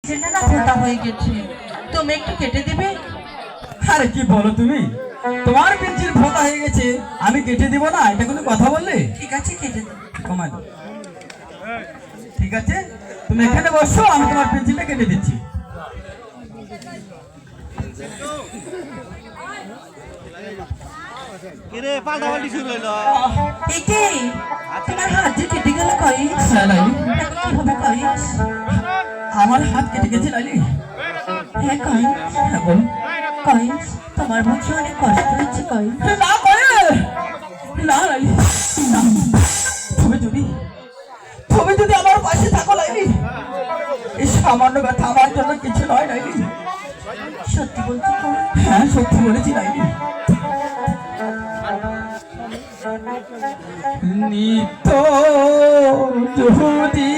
না ফোটা হয়ে গেছে, তুমি একটু কেটে দিবে? আরে কি বলো তুমি, তোমার পেন্সিল ফোটা হয়ে গেছে আমি কেটে দিব না, এটা কোনো কথা বললে? ঠিক আছে, কেটে দেবো। কমাই দাও। ঠিক আছে, তুমি এখানে বসো, আমি তোমার পেন্সিলটা কেটে দিচ্ছি। কিরে পাল্টাপাল্টি শুরু হইলো। একে তোমার হাত যে কেটে গেল কইস, হ্যাঁ লাইলি, এখন কি হবে কইস? আমার হাত কেটে গেছে লাইলি। হ্যাঁ কইস, হ্যাঁ বল। কইস তোমার বুঝি অনেক কষ্ট হচ্ছে কইস? না করে না লাইলি, না। তুমি যদি আমার পাশে থাকো লাইলি, এই সামান্য ব্যথা আমার জন্য কিছু নয় লাইলি। সত্যি বলছি কইস? হ্যাঁ সত্যি বলেছি লাইলি। নিত্য যদি